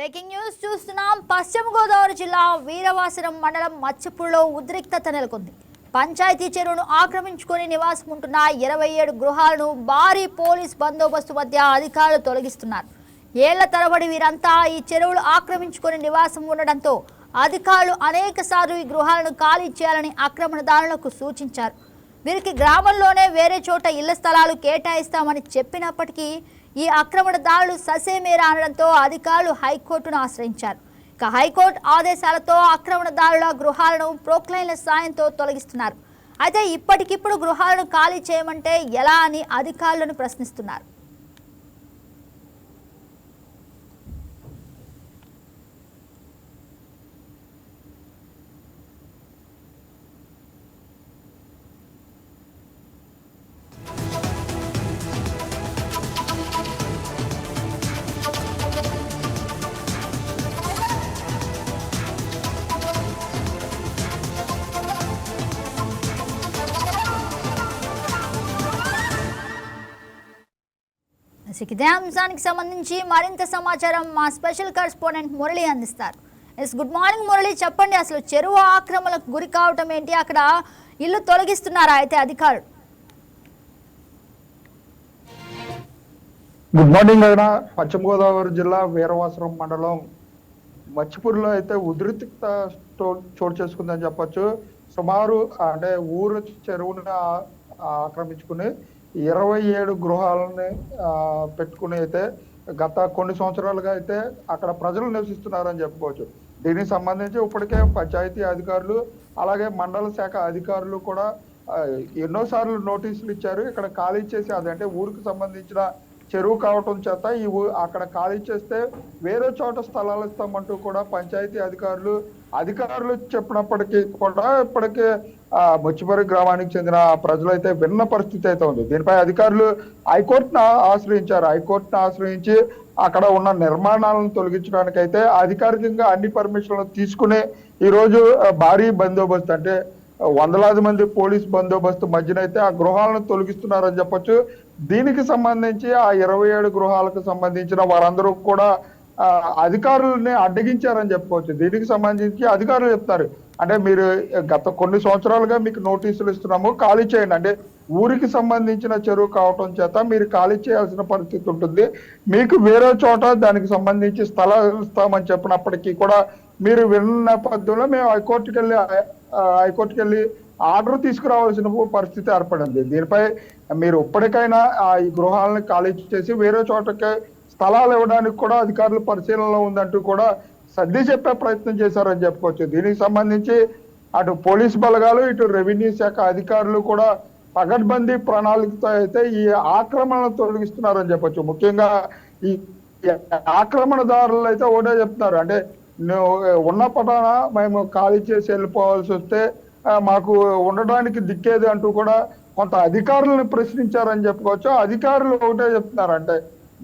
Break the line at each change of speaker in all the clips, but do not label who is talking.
Breaking news చూస్తున్నాం. పశ్చిమ గోదావరి జిల్లా వీరవాసరం మండలం మచ్చపూర్లో ఉద్రిక్తత నెలకొంది. పంచాయతీ చెరువును ఆక్రమించుకొని నివాసం ఉంటున్న 27 గృహాలను భారీ పోలీస్ బందోబస్తు మధ్య అధికారులు తొలగిస్తున్నారు. ఏళ్ల తరబడి వీరంతా ఈ చెరువులు ఆక్రమించుకొని నివాసం ఉండడంతో అధికారులు అనేకసార్లు ఈ గృహాలను ఖాళీ చేయాలని ఆక్రమణదారులకు సూచించారు. వీరికి గ్రామంలోనే వేరే చోట ఇళ్ల స్థలాలు కేటాయిస్తామని చెప్పినప్పటికీ ఈ ఆక్రమణదారులు ససేమేరా అనడంతో అధికారులు హైకోర్టును ఆశ్రయించారు. ఇక హైకోర్టు ఆదేశాలతో ఆక్రమణదారుల గృహాలను ప్రొక్లైన్ల సాయంతో తొలగిస్తున్నారు. అయితే ఇప్పటికిప్పుడు గృహాలను ఖాళీ చేయమంటే ఎలా అని అధికారులను ప్రశ్నిస్తున్నారు. ఇదే అంశానికి సంబంధించి మరింత సమాచారం మా స్పెషల్ కరెస్పాండెంట్ మురళి అందిస్తారు. గుడ్ మార్నింగ్ మురళి, చెప్పండి, అసలు చెరువు ఆక్రమణకు గురి కావటం ఏంటి? అక్కడ ఇల్లు తొలగిస్తున్నారా అయితే అధికారులు?
గుడ్ మార్నింగ్ అయినా పశ్చిమ గోదావరి జిల్లా వీరవాసరం మండలం మచ్చిపూర్లో అయితే ఉద్రిక్తత చోటు చేసుకుందని చెప్పొచ్చు. సుమారు అంటే ఊరు చెరువుని ఆక్రమించుకుని 27 గృహాలని పెట్టుకుని అయితే గత కొన్ని సంవత్సరాలుగా అయితే అక్కడ ప్రజలు నివసిస్తున్నారని చెప్పుకోవచ్చు. దీనికి సంబంధించి ఇప్పటికే పంచాయతీ అధికారులు అలాగే మండల శాఖ అధికారులు కూడా ఎన్నోసార్లు నోటీసులు ఇచ్చారు. ఇక్కడ ఖాళీ చేసి అదంటే ఊరికి సంబంధించిన చెరువు కావటం చేత అక్కడ ఖాళీ చేస్తే వేరే చోట స్థలాలు ఇస్తామంటూ కూడా పంచాయతీ అధికారులు చెప్పినప్పటికీ కూడా ఇప్పటికే ముచ్చిపరి గ్రామానికి చెందిన ప్రజలు అయితే విన్న పరిస్థితి అయితే ఉంది. దీనిపై అధికారులు హైకోర్టును ఆశ్రయించి అక్కడ ఉన్న నిర్మాణాలను తొలగించడానికి అయితే అధికారికంగా అన్ని పర్మిషన్లు తీసుకుని ఈరోజు భారీ బందోబస్తు అంటే వందలాది మంది పోలీస్ బందోబస్తు మధ్యనైతే ఆ గృహాలను తొలగిస్తున్నారని చెప్పొచ్చు. దీనికి సంబంధించి ఆ 27 గృహాలకు సంబంధించిన వారందరూ కూడా అధికారులని అడ్డగించారని చెప్పుకోవచ్చు. దీనికి సంబంధించి అధికారులు చెప్తారు అంటే మీరు గత కొన్ని సంవత్సరాలుగా మీకు నోటీసులు ఇస్తున్నాము, ఖాళీ చేయండి, అంటే ఊరికి సంబంధించిన చెరువు కావటం చేత మీరు ఖాళీ చేయాల్సిన పరిస్థితి ఉంటుంది, మీకు వేరే చోట దానికి సంబంధించి స్థలాలు ఇస్తామని చెప్పినప్పటికీ కూడా మీరు విన్న నేపథ్యంలో మేము హైకోర్టుకి వెళ్ళి ఆర్డర్ తీసుకురావాల్సిన పరిస్థితి ఏర్పడింది. దీనిపై మీరు ఇప్పటికైనా ఈ గృహాలను ఖాళీ చేసి వేరే చోటకి స్థలాలు ఇవ్వడానికి కూడా అధికారులు పరిశీలనలో ఉందంటూ కూడా సర్ది చెప్పే ప్రయత్నం చేశారని చెప్పుకోవచ్చు. దీనికి సంబంధించి అటు పోలీస్ బలగాలు ఇటు రెవెన్యూ శాఖ అధికారులు కూడా పగడ్బందీ ప్రణాళికతో అయితే ఈ ఆక్రమణను తొలగిస్తున్నారని చెప్పొచ్చు. ముఖ్యంగా ఈ ఆక్రమణదారులు అయితే ఒకటే చెప్తున్నారు, అంటే ఉన్న పటాన మేము ఖాళీ చేసి వెళ్ళిపోవాల్సి వస్తే మాకు ఉండడానికి దిక్కేది అంటూ కూడా కొంత అధికారులను ప్రశ్నించారని చెప్పుకోవచ్చు. అధికారులు ఒకటే చెప్తున్నారు, అంటే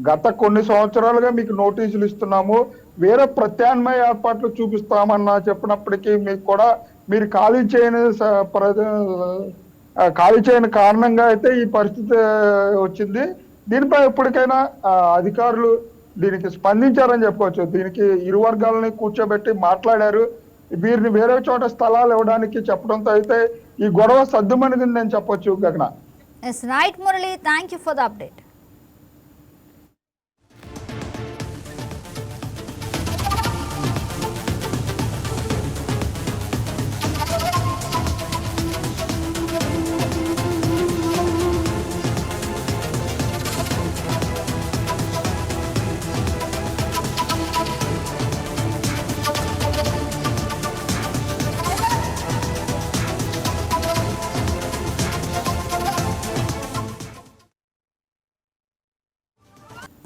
గత కొన్ని సంవత్సరాలుగా మీకు నోటీసులు ఇస్తున్నాము, వేరే ప్రత్యామ్నాయ ఏర్పాట్లు చూపిస్తామన్నా చెప్పినప్పటికీ మీకు కూడా మీరు ఖాళీ చేయని కారణంగా అయితే ఈ పరిస్థితి వచ్చింది. దీనిపై ఎప్పటికైనా అధికారులు దీనికి స్పందించారని చెప్పుకోవచ్చు. దీనికి ఇరు వర్గాలని కూర్చోబెట్టి మాట్లాడారు. వీరిని వేరే చోట స్థలాలు ఇవ్వడానికి చెప్పడంతో అయితే ఈ గొడవ సద్దుమణిగిందని చెప్పొచ్చు. గగన.
Yes, right, Murali. Thank you for the update.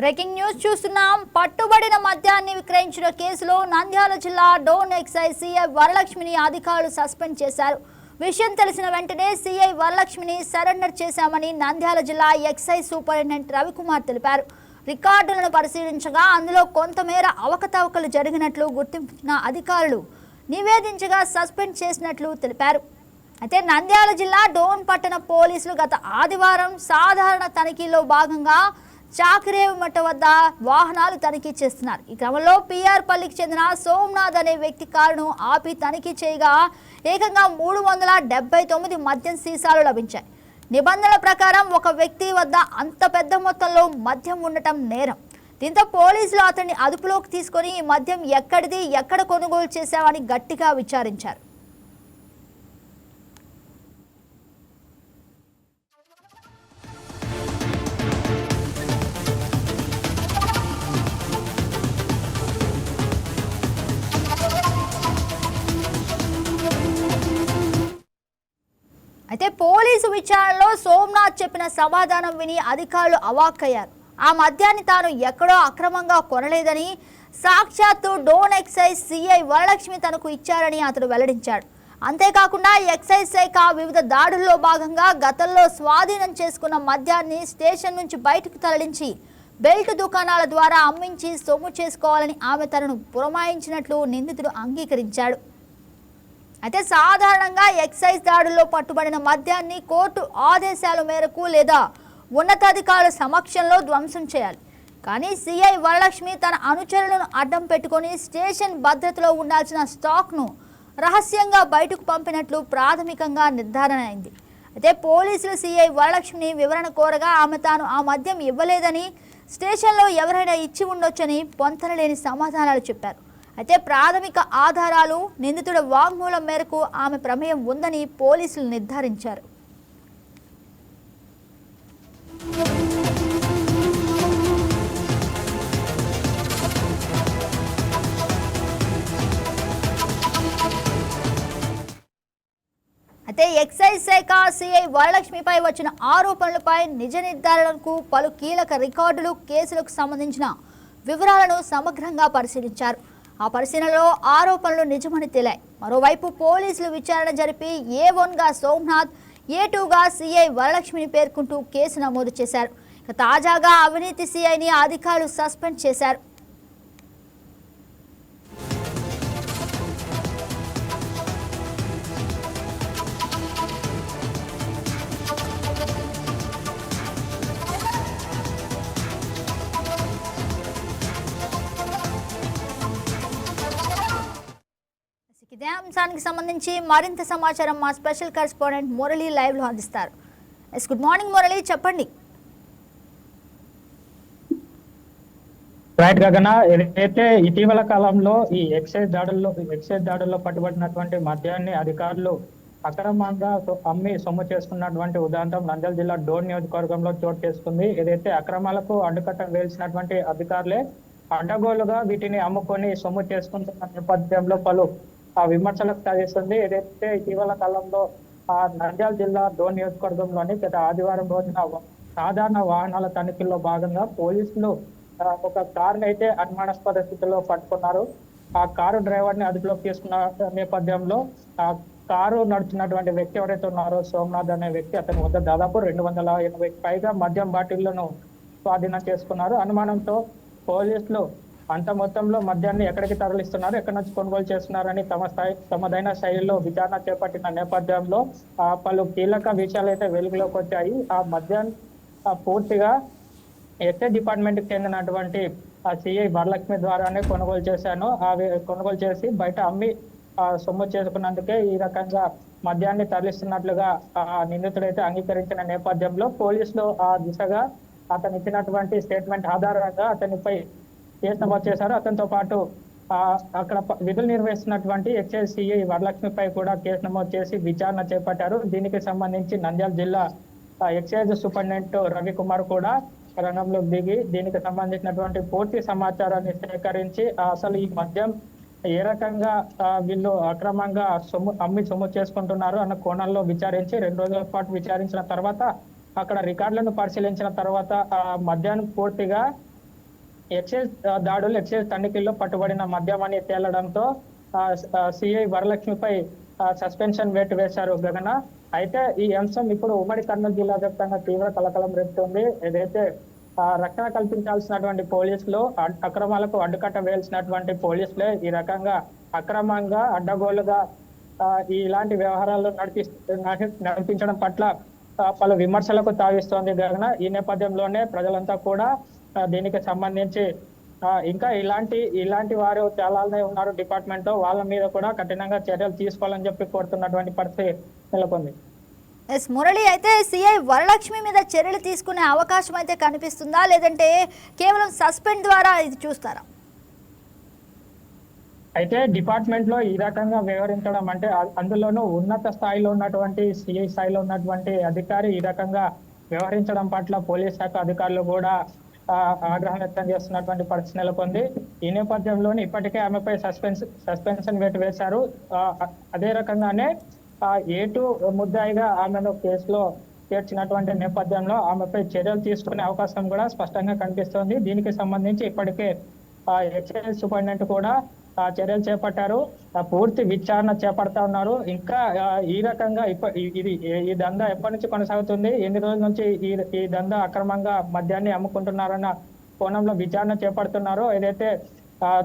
Breaking news చూస్తున్నాం. పట్టుబడిన మద్యాన్ని విక్రయించిన కేసులో నంద్యాల జిల్లా డోన్ ఎక్సైజ్ సిఐ వరలక్ష్మిని అధికారులు సస్పెండ్ చేశారు. విషయం తెలిసిన వెంటనే సిఐ వరలక్ష్మిని సరెండర్ చేశామని నంద్యాల జిల్లా ఎక్సైజ్ సూపరింటెండెంట్ రవికుమార్ తెలిపారు. రికార్డులను పరిశీలించగా అందులో కొంతమేర అవకతవకలు జరిగినట్లు గుర్తించిన అధికారులు నివేదించగా సస్పెండ్ చేసినట్లు తెలిపారు. అయితే నంద్యాల జిల్లా డోన్ పట్టణ పోలీసులు గత ఆదివారం సాధారణ తనిఖీలో భాగంగా చాకరేవుమట వద్ద వాహనాలు తనిఖీ చేస్తున్నారు. ఈ క్రమంలో పిఆర్ పల్లికి చెందిన సోమనాథ్ అనే వ్యక్తి కారును ఆపి తనిఖీ చేయగా ఏకంగా 379 మద్యం సీసాలు లభించాయి. నిబంధనల ప్రకారం ఒక వ్యక్తి వద్ద అంత పెద్ద మొత్తంలో మద్యం ఉండటం నేరం. దీంతో పోలీసులు అతన్ని అదుపులోకి తీసుకొని ఈ మద్యం ఎక్కడిది, ఎక్కడ కొనుగోలు చేశావని గట్టిగా విచారించారు. అయితే పోలీసు విచారణలో సోమనాథ్ చెప్పిన సమాధానం విని అధికారులు అవాక్కయ్యారు. ఆ మద్యాన్ని తాను ఎక్కడో అక్రమంగా కొనలేదని, సాక్షాత్తు డోన్ ఎక్సైజ్ సిఐ వరలక్ష్మి తనకు ఇచ్చారని అతడు వెల్లడించాడు. అంతేకాకుండా ఎక్సైజ్ శాఖ వివిధ దాడుల్లో భాగంగా గతంలో స్వాధీనం చేసుకున్న మద్యాన్ని స్టేషన్ నుంచి బయటకు తరలించి బెల్ట్ దుకాణాల ద్వారా అమ్మించి సొమ్ము చేసుకోవాలని ఆమె తనను పురమాయించినట్లు నిందితుడు అంగీకరించాడు. అయితే సాధారణంగా ఎక్సైజ్ దాడుల్లో పట్టుబడిన మద్యాన్ని కోర్టు ఆదేశాల మేరకు లేదా ఉన్నతాధికారుల సమక్షంలో ధ్వంసం చేయాలి. కానీ సిఐ వరలక్ష్మి తన అనుచరులను అడ్డం పెట్టుకొని స్టేషన్ భద్రతలో ఉండాల్సిన స్టాక్ను రహస్యంగా బయటకు పంపినట్లు ప్రాథమికంగా నిర్ధారణ అయింది. అయితే పోలీసులు సిఐ వరలక్ష్మిని వివరణ కోరగా ఆమె తాను ఆ మద్యం ఇవ్వలేదని, స్టేషన్లో ఎవరైనా ఇచ్చి ఉండొచ్చని పొంతనలేని సమాధానాలు చెప్పారు. అయితే ప్రాథమిక ఆధారాలు, నిందితుడి వాంగ్మూలం మేరకు ఆమె ప్రమేయం ఉందని పోలీసులు నిర్ధారించారు. అయితే ఎక్సైజ్ శాఖ సిఐ వరలక్ష్మిపై వచ్చిన ఆరోపణలపై నిజ నిర్ధారణకు పలు కీలక రికార్డులు, కేసులకు సంబంధించిన వివరాలను సమగ్రంగా పరిశీలించారు. ఆ పరిశీలనలో ఆరోపణలు నిజమని తేలాయి. మరోవైపు పోలీసులు విచారణ జరిపి A1గా సోమనాథ్, A2గా సిఐ వరలక్ష్మిని పేర్కొంటూ కేసు నమోదు చేశారు. ఇక తాజాగా అవినీతి సిఐని అధికారులు సస్పెండ్ చేశారు. ఇదే అంశానికి సంబంధించి మరింత సమాచారం మా స్పెషల్ కరెస్పాండెంట్ మురళి లైవ్ లో అందిస్తారు. గుడ్ మార్నింగ్ మురళి, చెప్పండి.
రైట్ గగన, ఏదైతే ఇటీవల కాలంలో ఈ ఎక్సైజ్ దాడుల్లో పట్టుబడినటువంటి మద్యాన్ని అధికారులు అక్రమంగా అమ్మి సొమ్ము చేసుకున్నటువంటి ఉదాహరణ నంద్యాల జిల్లా డోన్ నియోజకవర్గంలో చోటు చేసుకుంది. ఏదైతే అక్రమాలకు అడ్డుకట్ట వేల్చినటువంటి అధికారులే అడ్డగోలుగా వీటిని అమ్ముకొని సొమ్ము చేసుకుంటున్న నేపథ్యంలో పలు విమర్శలకు సాగిస్తుంది. ఏదైతే ఇటీవల కాలంలో నంద్యాల జిల్లా డోన్ నియోజకవర్గంలోని గత ఆదివారం రోజున సాధారణ వాహనాల తనిఖీల్లో భాగంగా పోలీసులు ఒక కారుని అయితే అనుమానాస్పద స్థితిలో పట్టుకున్నారు. ఆ కారు డ్రైవర్ ని అదుపులోకి తీసుకున్న నేపథ్యంలో ఆ కారు నడుచున్నటువంటి వ్యక్తి ఎవరైతే ఉన్నారో సోమనాథ్ అనే వ్యక్తి, అతని వద్ద దాదాపు 280 పైగా మద్యం బాటిళ్లను స్వాధీనం చేసుకున్నారు. అనుమానంతో పోలీసులు అంత మొత్తంలో మద్యాన్ని ఎక్కడికి తరలిస్తున్నారు, ఎక్కడి నుంచి కొనుగోలు చేస్తున్నారని తమదైన శైలిలో విచారణ చేపట్టిన నేపథ్యంలో పలు కీలక విషయాలు అయితే వెలుగులోకి వచ్చాయి. ఆ మద్యాన్ని పూర్తిగా ఎక్సైజ్ డిపార్ట్మెంట్ కి చెందినటువంటి సిఐ వరలక్ష్మి ద్వారానే కొనుగోలు చేశాను. కొనుగోలు చేసి బయట అమ్మి సొమ్ము చేసుకున్నందుకే ఈ రకంగా మద్యాన్ని తరలిస్తున్నట్లుగా నిందితుడైతే అంగీకరించిన నేపథ్యంలో పోలీసులు ఆ దిశగా అతను ఇచ్చినటువంటి స్టేట్మెంట్ ఆధారంగా అతనిపై కేసు నమోదు చేశారు. అతనితో పాటు అక్కడ విధులు నిర్వహిస్తున్నటువంటి ఎక్సైజ్ సిఐ వరలక్ష్మిపై కూడా కేసు నమోదు చేసి విచారణ చేపట్టారు. దీనికి సంబంధించి నంద్యాల జిల్లా ఎక్సైజ్ సూపరింటెండెంట్ రవికుమార్ కూడా రంగంలోకి దిగి దీనికి సంబంధించినటువంటి పూర్తి సమాచారాన్ని సేకరించి అసలు ఈ మద్యం ఏ రకంగా వీళ్ళు అక్రమంగా అమ్మి సొమ్ము చేసుకుంటున్నారు అన్న కోణంలో విచారించి 2 రోజుల పాటు విచారించిన తర్వాత అక్కడ రికార్డులను పరిశీలించిన తర్వాత ఆ మద్యాన్ని పూర్తిగా ఎక్సైజ్ తనిఖీల్లో పట్టుబడిన మద్యం అని తేలడంతో సిఐ వరలక్ష్మిపై సస్పెన్షన్ వేటు వేశారు గగన. అయితే ఈ అంశం ఇప్పుడు ఉమ్మడి కర్నూలు జిల్లా వ్యాప్తంగా తీవ్ర కలకలం రేపుతుంది. ఏదైతే రక్షణ కల్పించాల్సినటువంటి పోలీసులు అక్రమాలకు అడ్డుకట్ట వేయాల్సినటువంటి పోలీసులే ఈ రకంగా అక్రమంగా అడ్డగోలుగా ఇలాంటి వ్యవహారాలు నడిపించడం పట్ల పలు విమర్శలకు తావిస్తోంది గగన. ఈ నేపథ్యంలోనే ప్రజలంతా కూడా దీనికి సంబంధించి ఇంకా ఇలాంటి వారు చాలానే ఉన్నారు డిపార్ట్మెంట్ లో, వాళ్ళ మీద కూడా కఠినంగా చర్యలు తీసుకోవాలని చెప్పి కోరుతున్నటువంటి పరిస్థితి నెలకొంది.
ఎస్ మురళి, అయితే సిఐ వరలక్ష్మి మీద చర్యలు తీసుకునే అవకాశం అయితే కనిపిస్తుందా, లేదంటే కేవలం సస్పెండ్ ద్వారా ఇది చూస్తారా?
అయితే డిపార్ట్మెంట్ లో ఈ రకంగా వ్యవహరించడం అంటే అందులోనూ ఉన్నత స్థాయిలో ఉన్నటువంటి సిఐ స్థాయిలో ఉన్నటువంటి అధికారి ఈ రకంగా వ్యవహరించడం పట్ల పోలీస్ శాఖ అధికారులు కూడా ఆగ్రహం వ్యక్తం చేస్తున్నటువంటి పరిస్థితి నెలకొంది. ఈ నేపథ్యంలోనే ఇప్పటికే ఆమెపై సస్పెన్షన్ వేటు వేశారు. అదే రకంగానే A2 ముద్దాయిగా ఆమెను కేసులో చేర్చినటువంటి నేపథ్యంలో ఆమెపై చర్యలు తీసుకునే అవకాశం కూడా స్పష్టంగా కనిపిస్తోంది. దీనికి సంబంధించి ఇప్పటికే ఎక్సైజ్ సూపరింటెండెంట్ కూడా చర్యలు చేపట్టారు, పూర్తి విచారణ చేపడతా ఉన్నారు. ఇంకా ఈ రకంగా ఈ దందా ఎప్పటి నుంచి కొనసాగుతుంది, ఎన్ని రోజుల నుంచి ఈ దందా అక్రమంగా మద్యాన్ని అమ్ముకుంటున్నారన్న కోణంలో విచారణ చేపడుతున్నారు. ఏదైతే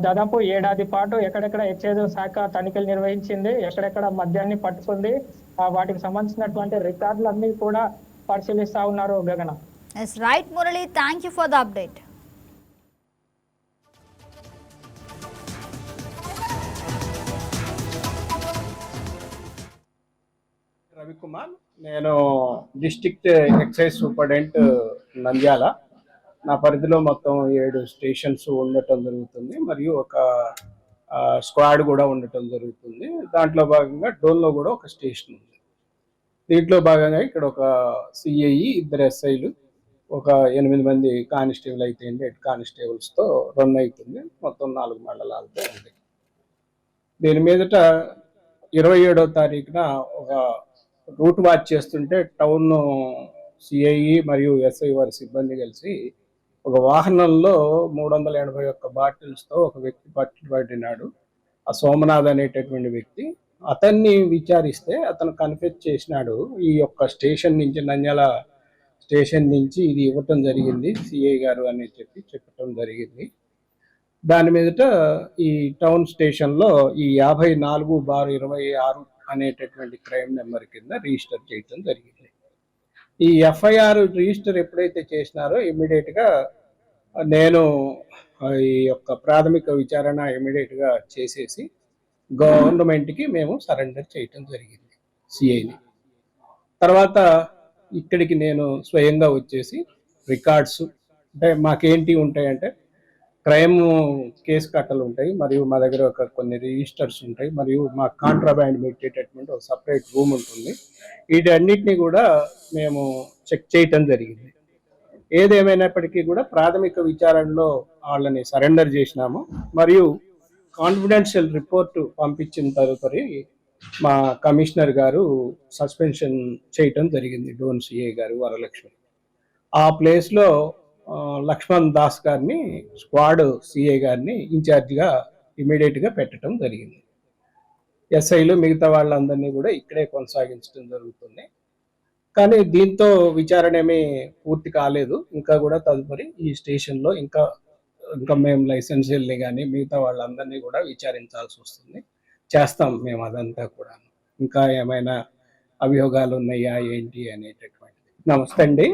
దాదాపు ఏడాది పాటు ఎక్కడెక్కడ ఎక్సైజ్ శాఖ తనిఖీలు నిర్వహించింది, ఎక్కడెక్కడ మద్యాన్ని పట్టుకుంది, వాటికి సంబంధించినటువంటి రికార్డులన్నీ కూడా పరిశీలిస్తా ఉన్నారు గగన.
Right Murali, thank you for the update.
Ravikumar, నేను డిస్ట్రిక్ట్ ఎక్సైజ్ సూపరింటెండెంట్ నంద్యాల. నా పరిధిలో మొత్తం 7 స్టేషన్స్ ఉండటం జరుగుతుంది, మరియు ఒక స్క్వాడ్ కూడా ఉండటం జరుగుతుంది. దాంట్లో భాగంగా డోన్లో కూడా ఒక స్టేషన్ ఉంది. దీంట్లో భాగంగా ఇక్కడ ఒక సిఐ, 2 SIలు, ఒక 8 మంది కానిస్టేబుల్ అయితే హెడ్ కానిస్టేబుల్స్తో రన్ అవుతుంది. మొత్తం 4 మండలాలతో ఉంది. దీని మీదట 27వ తారీఖున ఒక రూట్ వాచ్ చేస్తుంటే టౌన్ సిఐ మరియు SI వారి సిబ్బంది కలిసి ఒక వాహనంలో 381 బాటిల్స్తో ఒక వ్యక్తి పట్టినాడు. ఆ సోమనాథ్ అనేటటువంటి వ్యక్తి. అతన్ని విచారిస్తే అతను కన్ఫెస్ చేసినాడు, ఈ యొక్క స్టేషన్ నుంచి, నంద్యాల స్టేషన్ నుంచి ఇది ఇవ్వటం జరిగింది సిఐ గారు అని చెప్పటం జరిగింది. దాని మీదట ఈ టౌన్ స్టేషన్లో ఈ 54/26 అనేటటువంటి క్రైమ్ నెంబర్ కింద రిజిస్టర్ చేయటం జరిగింది. ఈ FIR రిజిస్టర్ ఎప్పుడైతే చేసినారో ఇమ్మీడియట్గా నేను ఈ యొక్క ప్రాథమిక విచారణ ఇమ్మీడియట్గా చేసేసి గవర్నమెంట్కి మేము సరెండర్ చేయటం జరిగింది సిఐని. తర్వాత ఇక్కడికి నేను స్వయంగా వచ్చేసి రికార్డ్స్, అంటే మాకేంటి ఉంటాయంటే క్రైమ్ కేసు కట్టలు ఉంటాయి, మరియు మా దగ్గర కొన్ని రిజిస్టర్స్ ఉంటాయి, మరియు మా కాంట్రాబ్యాండ్ పెట్టేటటువంటి ఒక సపరేట్ రూమ్ ఉంటుంది. వీటన్నిటిని కూడా మేము చెక్ చేయటం జరిగింది. ఏదేమైనప్పటికీ కూడా ప్రాథమిక విచారణలో వాళ్ళని సరెండర్ చేసినాము, మరియు కాన్ఫిడెన్షియల్ రిపోర్టు పంపించిన తదుపరి మా కమిషనర్ గారు సస్పెన్షన్ చేయటం జరిగింది, డోన్ సిఐ గారు వరలక్ష్మి. ఆ ప్లేస్లో లక్ష్మణ్ దాస్ గారిని, స్క్వాడ్ సిఐ గారిని ఇన్ఛార్జిగా ఇమీడియట్గా పెట్టడం జరిగింది. SIలు మిగతా వాళ్ళందరినీ కూడా ఇక్కడే కొనసాగించడం జరుగుతుంది. కానీ దీంతో విచారణ ఏమీ పూర్తి కాలేదు. ఇంకా కూడా తదుపరి ఈ స్టేషన్లో ఇంకా మేము లైసెన్షియల్ని కానీ మిగతా వాళ్ళందరినీ కూడా విచారించాల్సి వస్తుంది. చేస్తాం మేము అదంతా కూడా. ఇంకా ఏమైనా అభియోగాలు ఉన్నాయా ఏంటి అనేటటువంటిది. నమస్తే అండి.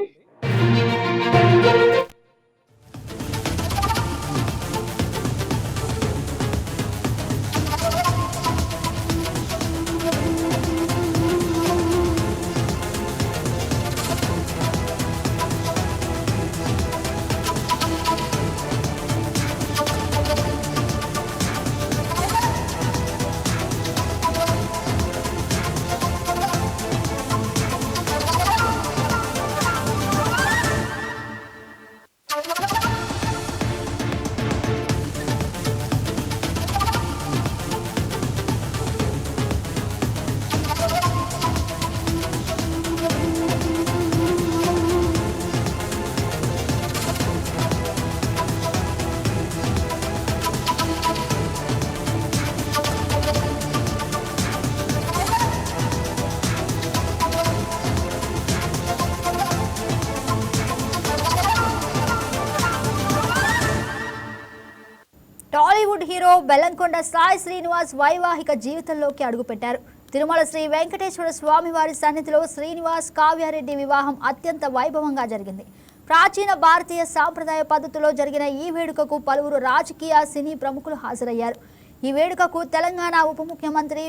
టాలీవుడ్ హీరో బెల్లంకొండ సాయి శ్రీనివాస్ వైవాహిక జీవితంలోకి అడుగుపెట్టారు. తిరుమల శ్రీ వెంకటేశ్వర స్వామి వారి సన్నిధిలో శ్రీనివాస్ కావ్యారెడ్డి వివాహం అత్యంత వైభవంగా జరిగింది. ప్రాచీన భారతీయ సాంప్రదాయ పద్ధతిలో జరిగిన ఈ వేడుకకు పలువురు రాజకీయ సినీ ప్రముఖులు హాజరయ్యారు. ఈ వేడుకకు తెలంగాణ ఉప ముఖ్యమంత్రి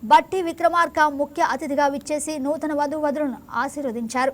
బట్టి విక్రమార్క ముఖ్య అతిథిగా విచ్చేసి నూతన వధూవరులను ఆశీర్వదించారు.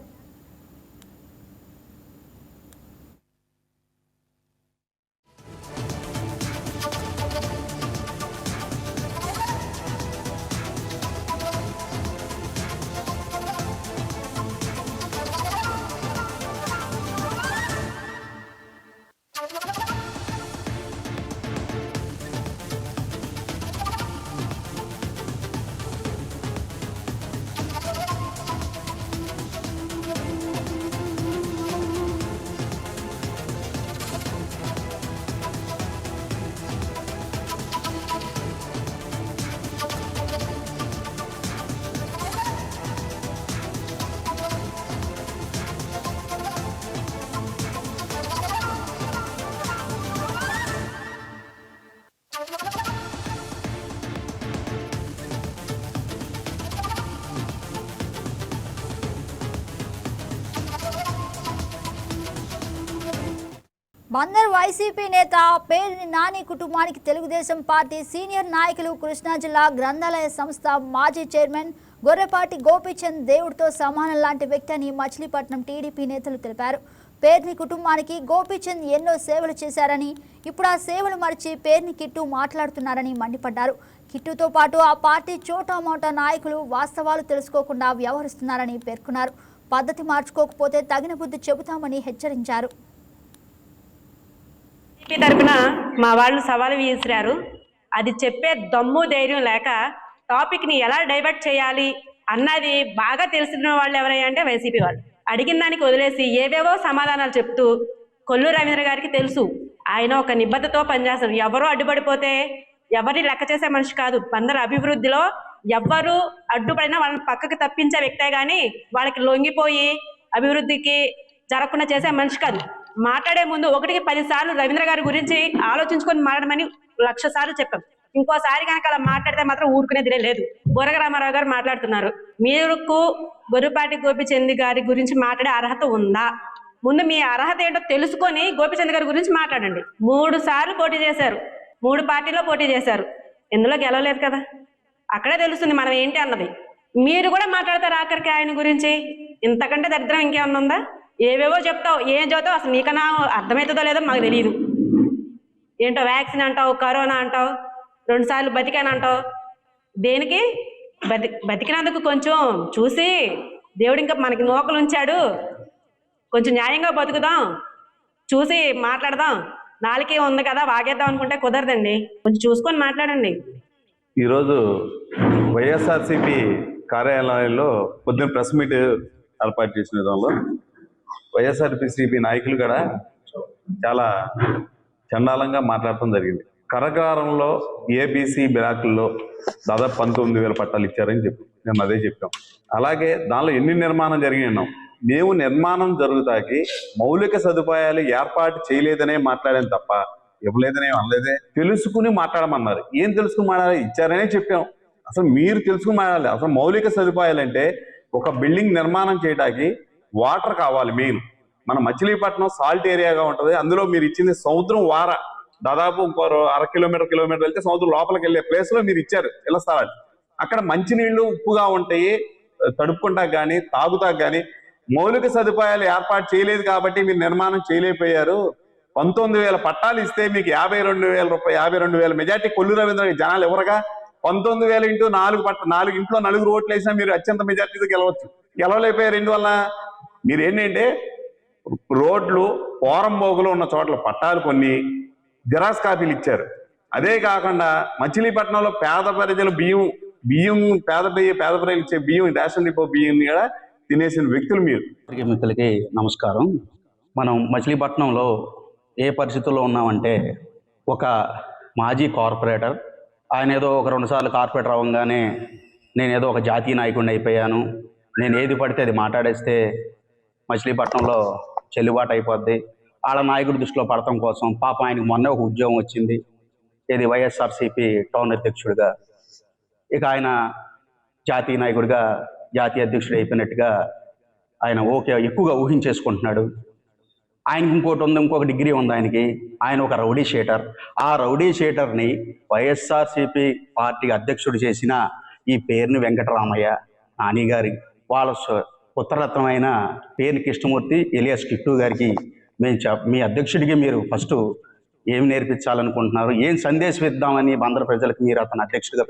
బందర్ వైసీపీ నేత పేర్ని నాని కుటుంబానికి తెలుగుదేశం పార్టీ సీనియర్ నాయకులు కృష్ణా జిల్లా గ్రంథాలయ సంస్థ మాజీ చైర్మన్ గొర్రెపాటి గోపీచంద్ దేవుడితో సమానం లాంటి వ్యక్తి అని మచిలీపట్నం టీడీపీ నేతలు తెలిపారు. పేర్ని కుటుంబానికి గోపీచంద్ ఎన్నో సేవలు చేశారని, ఇప్పుడు ఆ సేవలు మరిచి పేర్ని కిట్టు మాట్లాడుతున్నారని మండిపడ్డారు. కిట్టుతో పాటు ఆ పార్టీ చోటామోటా నాయకులు వాస్తవాలు తెలుసుకోకుండా వ్యవహరిస్తున్నారని పేర్కొన్నారు. పద్ధతి మార్చుకోకపోతే తగిన బుద్ధి చెబుతామని హెచ్చరించారు.
తరపున మా వాళ్ళు సవాలు విసిరారు. అది చెప్పే దమ్ము ధైర్యం లేక టాపిక్ని ఎలా డైవర్ట్ చేయాలి అన్నది బాగా తెలిసిన వాళ్ళు ఎవరయ్యా అంటే వైసీపీ వాళ్ళు. అడిగిన దానికి వదిలేసి ఏవేవో సమాధానాలు చెప్తూ కొల్లు రవీంద్ర గారికి తెలుసు ఆయన ఒక నిబద్ధతతో పనిచేస్తారు. ఎవరో అడ్డుపడిపోతే ఎవరిని లెక్క చేసే మనిషి కాదు. బందర్ అభివృద్ధిలో ఎవ్వరు అడ్డుపడినా వాళ్ళని పక్కకి తప్పించే వ్యక్తే కానీ వాళ్ళకి లొంగిపోయి అభివృద్ధికి జరగకుండా చేసే మనిషి కాదు. మాట్లాడే ముందు 1కి 10 సార్లు రవీంద్ర గారి గురించి ఆలోచించుకొని మాట్లాడమని 1,00,000 సార్లు చెప్పాం. ఇంకోసారి కనుక అలా మాట్లాడితే మాత్రం ఊరుకునేదిలే లేదు. బొరగ రామారావు గారు మాట్లాడుతున్నారు. మీకు గొర్రెపాటి గోపీచంద్ గారి గురించి మాట్లాడే అర్హత ఉందా? ముందు మీ అర్హత ఏంటో తెలుసుకొని గోపీచంద్ గారి గురించి మాట్లాడండి. 3 సార్లు పోటీ చేశారు, 3 పార్టీలో పోటీ చేశారు, ఇందులో గెలవలేదు కదా. అక్కడే తెలుస్తుంది మనం ఏంటి అన్నది. మీరు కూడా మాట్లాడతారు ఆఖరికి ఆయన గురించి. ఇంతకంటే దరిద్రం ఇంకేమన్నా ఉందా? ఏవేవో చెప్తావు, ఏం చెబుతావు అసలు నీకన్నా అర్థమవుతుందో లేదో మాకు తెలియదు. ఏంటో వ్యాక్సిన్ అంటావు, కరోనా అంటావు, 2 సార్లు బతికానంటావు. దేనికి బతికినందుకు కొంచెం చూసి దేవుడు ఇంకా మనకి నూకలు ఉంచాడు, కొంచెం న్యాయంగా బతుకుదాం, చూసి మాట్లాడదాం. నాలుకే ఉంది కదా వాగేద్దాం అనుకుంటే కుదరదండి. కొంచెం చూసుకొని మాట్లాడండి.
ఈరోజు వైఎస్ఆర్సీపీ కార్యాలయంలో పొద్దున్న ప్రెస్ మీట్ ఏర్పాటు చేసిన విధంలో వైఎస్ఆర్సీపీ నాయకులు కూడా చాలా చండాలంగా మాట్లాడటం జరిగింది. కరగారంలో ఏబీసీ బ్లాకుల్లో దాదాపు 19,000 పట్టాలు ఇచ్చారని చెప్పి మేము అదే చెప్పాం. అలాగే దానిలో ఎన్ని నిర్మాణం జరిగినాం, మేము నిర్మాణం జరుగుతాకి మౌలిక సదుపాయాలు ఏర్పాటు చేయలేదనే మాట్లాడాం తప్ప ఇవ్వలేదనే అనలేదే. తెలుసుకుని మాట్లాడమన్నారు. ఏం తెలుసుకుని మాట్లాడాలి? ఇచ్చారనే చెప్పాం. అసలు మీరు తెలుసుకుని మాట్లాడాలి. అసలు మౌలిక సదుపాయాలు అంటే ఒక బిల్డింగ్ నిర్మాణం చేయడానికి వాటర్ కావాలి. మెయిన్ మన మచిలీపట్నం సాల్ట్ ఏరియాగా ఉంటుంది. అందులో మీరు ఇచ్చింది సముద్రం వార దాదాపు ఇంకో 1/2 కిలోమీటర్ వెళ్తే సముద్రం లోపలికి వెళ్ళే ప్లేస్ లో మీరు ఇచ్చారు ఇళ్ల స్థలాలు. అక్కడ మంచినీళ్లు ఉప్పుగా ఉంటాయి, తడుపుకుంటాకు కానీ తాగుతాకు కానీ మౌలిక సదుపాయాలు ఏర్పాటు చేయలేదు కాబట్టి మీరు నిర్మాణం చేయలేకపోయారు. 19,000 పట్టాలు ఇస్తే మీకు 52,000 రూపాయలు, 52,000 మెజార్టీ కొల్లు రవీంద్ర జనాలు ఎవరుగా 19,000 ఇంటూ 4 ఇంట్లో 4 ఓట్లు వేసినా మీరు అత్యంత మెజార్టీతో గెలవచ్చు. గెలవలేకపోయారు. ఎందువల్ల? మీరు ఏంటంటే రోడ్లు పోరంబోగులు ఉన్న చోట్ల పట్టాలు కొన్ని జిరాక్స్ కాపీలు ఇచ్చారు. అదే కాకుండా మచిలీపట్నంలో పేద ప్రజలు బియ్యం పేద ప్రజలు ఇచ్చే బియ్యం రేషన్ డిపో బియ్యం కూడా తినేసిన వ్యక్తులు మీరు.
మిత్రులకి నమస్కారం. మనం మచిలీపట్నంలో ఏ పరిస్థితుల్లో ఉన్నామంటే, ఒక మాజీ కార్పొరేటర్ ఆయన ఏదో ఒక 2 సార్లు కార్పొరేటర్ అవ్వగానే నేనేదో ఒక జాతీయ నాయకుడిని అయిపోయాను, నేను ఏది పడితే అది మాట్లాడేస్తే మచిలీపట్నంలో చెల్లుబాటు అయిపోద్ది, వాళ్ళ నాయకుడి దృష్టిలో పడటం కోసం పాపం ఆయనకు మొన్న ఒక ఉద్యోగం వచ్చింది, ఇది వైఎస్ఆర్సీపీ టౌన్ అధ్యక్షుడిగా. ఇక ఆయన జాతీయ నాయకుడిగా జాతీయ అధ్యక్షుడు అయిపోయినట్టుగా ఆయన ఎక్కువగా ఊహించేసుకుంటున్నాడు. ఆయనకి ఇంకొక డిగ్రీ ఉంది. ఆయన ఒక రౌడీ షీటర్. ఆ రౌడీ షీటర్ని వైఎస్ఆర్సీపీ పార్టీ అధ్యక్షుడు చేసిన ఈ పేరుని వెంకటరామయ్య నాని గారి వాళ్ళ పుత్రరత్నమైన పేరుని కృష్ణమూర్తి ఎలియాస్ కిట్టు గారికి మీ అధ్యక్షుడికి మీరు ఫస్ట్ ఏం నేర్పించాలనుకుంటున్నారు, ఏం సందేశం ఇద్దామని బందరు ప్రజలకు మీరు అతను అధ్యక్షుడిగా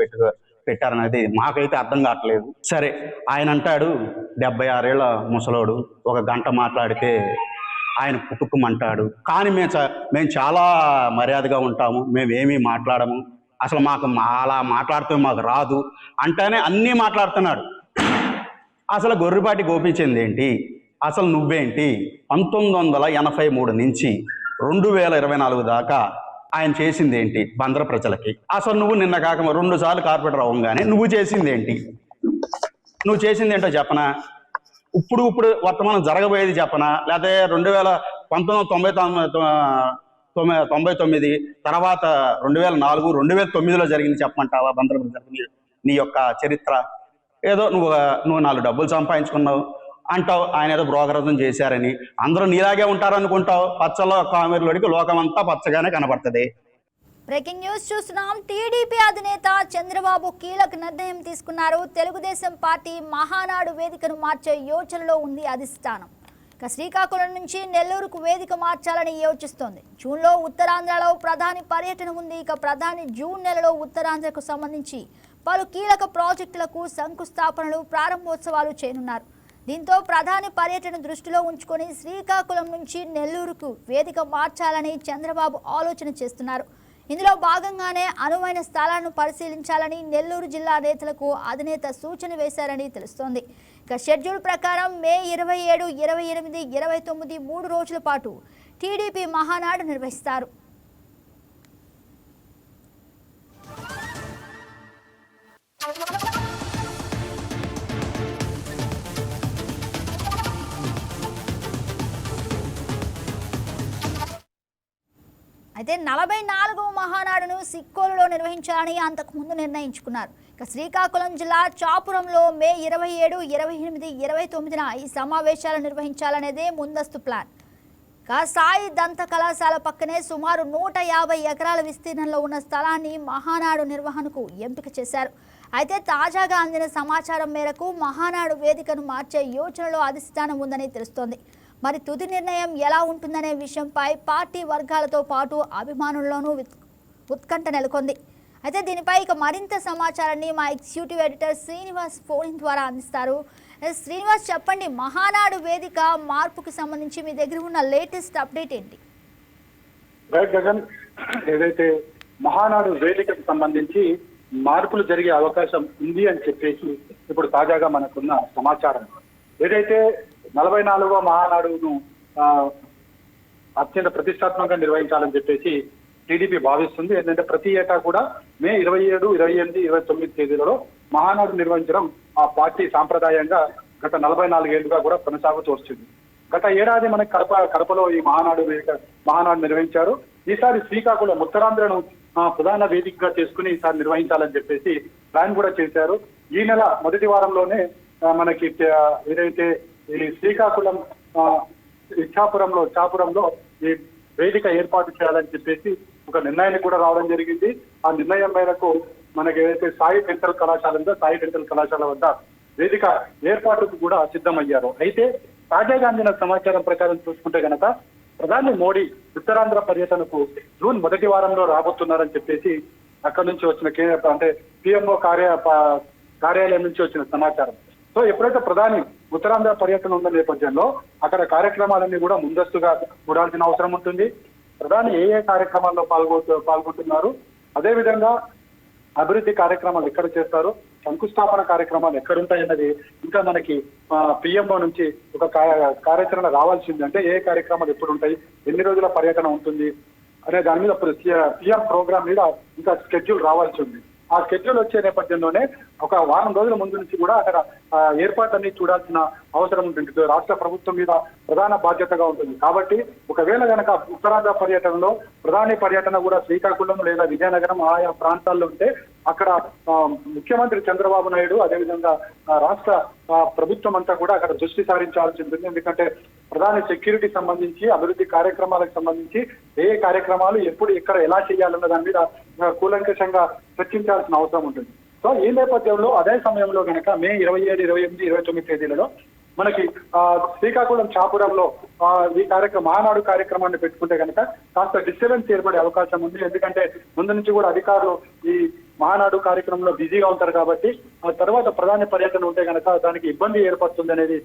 పెట్టారనేది మాకైతే అర్థం కావట్లేదు. సరే, ఆయన అంటాడు 76 ఏళ్ల ముసలోడు, ఒక గంట మాట్లాడితే ఆయన పుట్టుకుమంటాడు. కానీ మేము చాలా మర్యాదగా ఉంటాము, మేమేమీ మాట్లాడము, అసలు మాకు అలా మాట్లాడితే మాకు రాదు అంటానే అన్నీ మాట్లాడుతున్నాడు. అసలు గొర్రెపాటి గోపీచంద్ ఏంటి, అసలు నువ్వేంటి? 1983 నుంచి 2024 దాకా ఆయన చేసింది ఏంటి బందర ప్రజలకి? అసలు నువ్వు నిన్న కాక 2 సార్లు కార్పొరేటర్ అవ్వగానే నువ్వు చేసింది ఏంటి? నువ్వు చేసింది ఏంటో చెప్పనా? ఇప్పుడు వర్తమానం జరగబోయేది చెప్పనా? లేకపోతే 1999 తర్వాత 2004, 2009లో జరిగింది చెప్పమంటావా బందర ప్రజలకు నీ యొక్క చరిత్ర? ఏదో నువ్వు 4 డబ్బులు సంపాదించుకున్నావు అంటావు, ఆయన ఏదో బ్రోకరేజం చేశారని, అందరూ నీలాగే ఉంటారనుకుంటావు. పచ్చలో కామెరీలోడికి లోకమంతా పచ్చగానే కనబడుతుంది.
బ్రేకింగ్ న్యూస్ చూస్తున్నాం. టీడీపీ అధినేత చంద్రబాబు కీలక నిర్ణయం తీసుకున్నారు. తెలుగుదేశం పార్టీ మహానాడు వేదికను మార్చే యోచనలో ఉంది అధిష్టానం. ఇక శ్రీకాకుళం నుంచి నెల్లూరుకు వేదిక మార్చాలని యోచిస్తోంది. జూన్లో ఉత్తరాంధ్రలో ప్రధాని పర్యటన ఉంది. ఇక ప్రధాని జూన్ నెలలో ఉత్తరాంధ్రకు సంబంధించి పలు కీలక ప్రాజెక్టులకు శంకుస్థాపనలు, ప్రారంభోత్సవాలు చేయనున్నారు. దీంతో ప్రధాని పర్యటన దృష్టిలో ఉంచుకొని శ్రీకాకుళం నుంచి నెల్లూరుకు వేదిక మార్చాలని చంద్రబాబు ఆలోచన చేస్తున్నారు. ఇందులో భాగంగానే అనువైన స్థలాలను పరిశీలించాలని నెల్లూరు జిల్లా నేతలకు అధినేత సూచన వేశారని తెలుస్తోంది. ఇక షెడ్యూల్ ప్రకారం మే 27, 28, 29 3 రోజుల పాటు టీడీపీ మహానాడు నిర్వహిస్తారు. అయితే 44వ మహానాడును సిక్కోలులో నిర్వహించాలని అంతకుముందు నిర్ణయించుకున్నారు. ఇక శ్రీకాకుళం జిల్లా చాపురంలో మే 27, 28, 29న ఈ సమావేశాలు నిర్వహించాలనేదే ముందస్తు ప్లాన్. సాయి దంత కళాశాల పక్కనే సుమారు 150 ఎకరాల విస్తీర్ణంలో ఉన్న స్థలాన్ని మహానాడు నిర్వహణకు ఎంపిక చేశారు. అయితే తాజాగా అందిన సమాచారం మేరకు మహానాడు వేదికను మార్చే యోచనలో అధిష్టానం ఉందని తెలుస్తోంది. మరి తుది నిర్ణయం ఎలా ఉంటుందనే విషయంపై పార్టీ వర్గాలతో పాటు అభిమానుల్లోనూ ఉత్కంఠ నెలకొంది. అయితే దీనిపై ఇక మరింత సమాచారాన్ని మా ఎగ్జిక్యూటివ్ ఎడిటర్ శ్రీనివాస్ ఫోన్ ద్వారా అందిస్తారు. శ్రీనివాస్, చెప్పండి, మహానాడు వేదిక మార్పుకి సంబంధించి మీ దగ్గర ఉన్న లేటెస్ట్ అప్డేట్ ఏంటి?
రైట్ గగన్, ఏదైతే మహానాడు వేదికకు సంబంధించి మార్పులు జరిగే అవకాశం ఉంది అని చెప్పేసి ఇప్పుడు తాజాగా మనకున్న సమాచారం. ఏదైతే 44వ మహానాడును అత్యంత ప్రతిష్టాత్మకంగా నిర్వహించాలని చెప్పేసి టీడీపీ భావిస్తుంది. ఏంటంటే ప్రతి ఏటా కూడా మే 27, 28, 29 తేదీలలో మహానాడు నిర్వహించడం ఆ పార్టీ సాంప్రదాయంగా గత 44 ఏళ్లుగా కూడా కొనసాగుతూ వస్తుంది. గత ఏడాది మనకి కడపలో ఈ మహానాడు నిర్వహించారు. ఈసారి శ్రీకాకుళం ఉత్తరాంధ్రను ప్రధాన వేదికగా చేసుకుని ఈసారి నిర్వహించాలని చెప్పేసి ప్లాన్ కూడా చేశారు. ఈ నెల మొదటి వారంలోనే మనకి ఏదైతే ఈ శ్రీకాకుళం చాపురంలో ఈ వేదిక ఏర్పాటు చేయాలని చెప్పేసి ఒక నిర్ణయానికి కూడా రావడం జరిగింది. ఆ నిర్ణయం మేరకు మనకి ఏదైతే సాయి డెంటల్ కళాశాల ఉందో సాయి డెంటల్ కళాశాల వద్ద వేదిక ఏర్పాటుకు కూడా సిద్ధమయ్యారు. అయితే తాజాగా అందిన సమాచారం ప్రకారం చూసుకుంటే గనక ప్రధాని మోడీ ఉత్తరాంధ్ర పర్యటనకు జూన్ మొదటి వారంలో రాబోతున్నారని చెప్పేసి అక్కడి నుంచి వచ్చిన పిఎంఓ కార్యాలయం నుంచి వచ్చిన సమాచారం. సో ఎప్పుడైతే ప్రధాని ఉత్తరాంధ్ర పర్యటన ఉన్న నేపథ్యంలో అక్కడ కార్యక్రమాలన్నీ కూడా ముందస్తుగా చూడాల్సిన అవసరం ఉంటుంది. ప్రధాని ఏ కార్యక్రమాల్లో పాల్గొంటున్నారు, అదేవిధంగా అభివృద్ధి కార్యక్రమాలు ఎక్కడ చేస్తారు, శంకుస్థాపన కార్యక్రమాలు ఎక్కడుంటాయన్నది ఇంకా మనకి పిఎంఓ నుంచి ఒక కార్యాచరణ రావాల్సింది. అంటే ఏ కార్యక్రమాలు ఎప్పుడు ఉంటాయి, ఎన్ని రోజుల పర్యటన ఉంటుంది అనే దాని మీద పిఎం ప్రోగ్రామ్ మీద ఇంకా స్కెడ్యూల్ రావాల్సి ఉంది. ఆ స్కెడ్యూల్ వచ్చే నేపథ్యంలోనే ఒక వారం రోజుల ముందు నుంచి కూడా అక్కడ ఏర్పాట్లన్నీ చూడాల్సిన అవసరం ఉంటుంది. రాష్ట్ర ప్రభుత్వం మీద ప్రధాన బాధ్యతగా ఉంటుంది. కాబట్టి ఒకవేళ కనుక ఉత్తరాంధ్ర పర్యటనలో ప్రధాని పర్యటన కూడా శ్రీకాకుళం లేదా విజయనగరం ఆయా ప్రాంతాల్లో ఉంటే అక్కడ ముఖ్యమంత్రి చంద్రబాబు నాయుడు అదేవిధంగా రాష్ట్ర ప్రభుత్వం అంతా కూడా అక్కడ దృష్టి సారించాల్సి ఉంటుంది. ఎందుకంటే ప్రధాన సెక్యూరిటీ సంబంధించి అభివృద్ధి కార్యక్రమాలకు సంబంధించి ఏ కార్యక్రమాలు ఎప్పుడు ఎక్కడ ఎలా చేయాలన్న దాని మీద కూలంకషంగా చర్చించాల్సిన అవసరం ఉంటుంది. సో ఈ నేపథ్యంలో అదే సమయంలో కనుక మే 27, 28, 29 తేదీలలో మనకి శ్రీకాకుళం చాపురంలో ఈ మహానాడు కార్యక్రమాన్ని పెట్టుకుంటే కనుక కాస్త డిస్టర్బెన్స్ ఏర్పడే అవకాశం ఉంది. ఎందుకంటే ముందు నుంచి కూడా అధికారులు ఈ మహానాడు కార్యక్రమంలో బిజీగా ఉంటారు కాబట్టి ఆ తర్వాత ప్రధాన పర్యటన ఉంటే కనుక దానికి ఇబ్బంది ఏర్పడుతుంది అనేది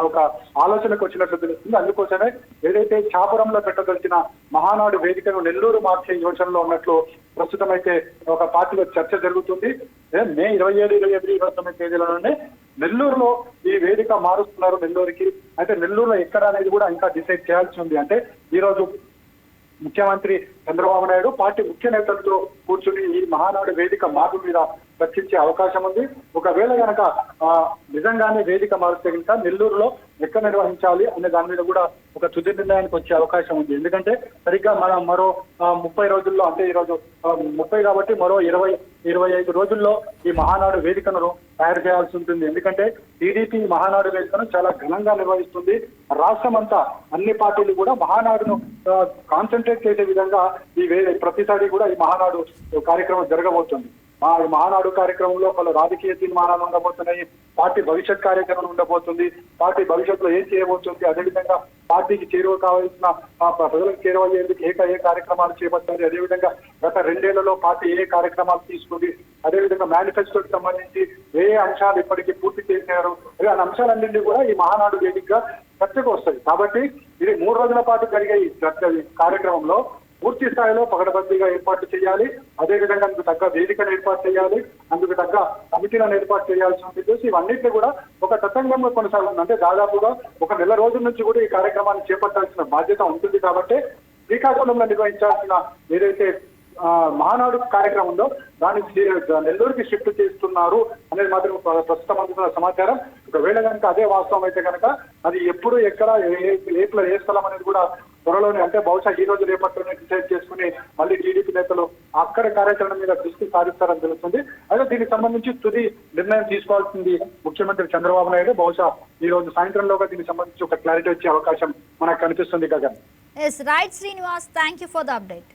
ఒక ఆలోచనకు వచ్చినట్లు తెలుస్తుంది. అందుకోసమే ఏదైతే చాపురంలో పెట్టదలిచిన మహానాడు వేదికను నెల్లూరు మార్చే యోచనలో ఉన్నట్లు ప్రస్తుతం అయితే ఒక పార్టీలో చర్చ జరుగుతుంది. మే 27, 28, 29 తేదీలలోనే నెల్లూరులో ఈ వేదిక మారుస్తున్నారు నెల్లూరుకి. అయితే నెల్లూరులో ఎక్కడ అనేది కూడా ఇంకా డిసైడ్ చేయాల్సి ఉంది. అంటే ఈ రోజు ముఖ్యమంత్రి చంద్రబాబు నాయుడు పార్టీ ముఖ్య నేతలతో కూర్చుని ఈ మహానాడు వేదిక మార్పు మీద చర్చించే అవకాశం ఉంది. ఒకవేళ కనుక నిజంగానే వేదిక మారితే కనుక నెల్లూరులో ఎక్కడ నిర్వహించాలి అనే దాని మీద కూడా ఒక తుది నిర్ణయానికి వచ్చే అవకాశం ఉంది. ఎందుకంటే సరిగ్గా మనం మరో 30 రోజుల్లో, అంటే ఈ రోజు 30 కాబట్టి మరో 20-25 రోజుల్లో ఈ మహానాడు వేదికను తయారు చేయాల్సి ఉంటుంది. ఎందుకంటే టీడీపీ మహానాడు వేదికను చాలా ఘనంగా నిర్వహిస్తుంది. రాష్ట్రం అంతా అన్ని పార్టీలు కూడా మహానాడును కాన్సన్ట్రేట్ చేసే విధంగా ప్రతిసారి కూడా ఈ మహానాడు కార్యక్రమం జరగబోతుంది. ఈ మహానాడు కార్యక్రమంలో పలు రాజకీయ తీర్మానాలు ఉండబోతున్నాయి. పార్టీ భవిష్యత్ కార్యక్రమం ఉండబోతుంది. పార్టీ భవిష్యత్తులో ఏం చేయబోతుంది, అదేవిధంగా పార్టీకి చేరువ కావాల్సిన ప్రజలకు చేరువ అయ్యేందుకు ఏ కార్యక్రమాలు చేపట్టాలి, అదేవిధంగా గత 2 ఏళ్లలో పార్టీ ఏ కార్యక్రమాలు తీసుకుంది, అదేవిధంగా మేనిఫెస్టోకి సంబంధించి ఏ అంశాలు ఇప్పటికీ పూర్తి చేశారు, ఆ అంశాలన్నింటినీ కూడా ఈ మహానాడు వేదికగా చర్చకు వస్తుంది. కాబట్టి ఇది 3 రోజుల పాటు జరిగే ఈ కార్యక్రమంలో పూర్తి స్థాయిలో పకడ్బందీగా ఏర్పాటు చేయాలి. అదేవిధంగా అందుకు తగ్గ వేదికను ఏర్పాటు చేయాలి, అందుకు తగ్గ కమిటీలను ఏర్పాటు చేయాల్సి ఉంటుంది. ఇవన్నింటినీ కూడా ఒక తతంగంగా కొనసాగుతుంది. అంటే దాదాపుగా ఒక 1 నెల రోజుల నుంచి కూడా ఈ కార్యక్రమాన్ని చేపట్టాల్సిన బాధ్యత ఉంటుంది. కాబట్టి శ్రీకాకుళంలో నిర్వహించాల్సిన ఏదైతే మహానాడు కార్యక్రమం ఉందో దాన్ని నెల్లూరుకి షిఫ్ట్ చేస్తున్నారు అనేది మాత్రం ప్రస్తుతం అందుతున్న సమాచారం. ఒకవేళ కనుక అదే వాస్తవం అయితే కనుక అది ఎప్పుడు ఎక్కడ ఏ స్థలం అనేది కూడా త్వరలోనే, అంటే బహుశా ఈ రోజు రేపట్లోనే డిసైడ్ చేసుకుని మళ్ళీ టీడీపీ నేతలు అక్కడ కార్యాచరణ మీద దృష్టి సారిస్తారని తెలుస్తుంది. అయితే దీనికి సంబంధించి తుది నిర్ణయం తీసుకోవాల్సింది ముఖ్యమంత్రి చంద్రబాబు నాయుడు. బహుశా ఈ రోజు సాయంత్రంలోగా దీనికి సంబంధించి ఒక క్లారిటీ వచ్చే అవకాశం మనకు కనిపిస్తుంది. Gagan.
Yes right Srinivas, thank you for the update.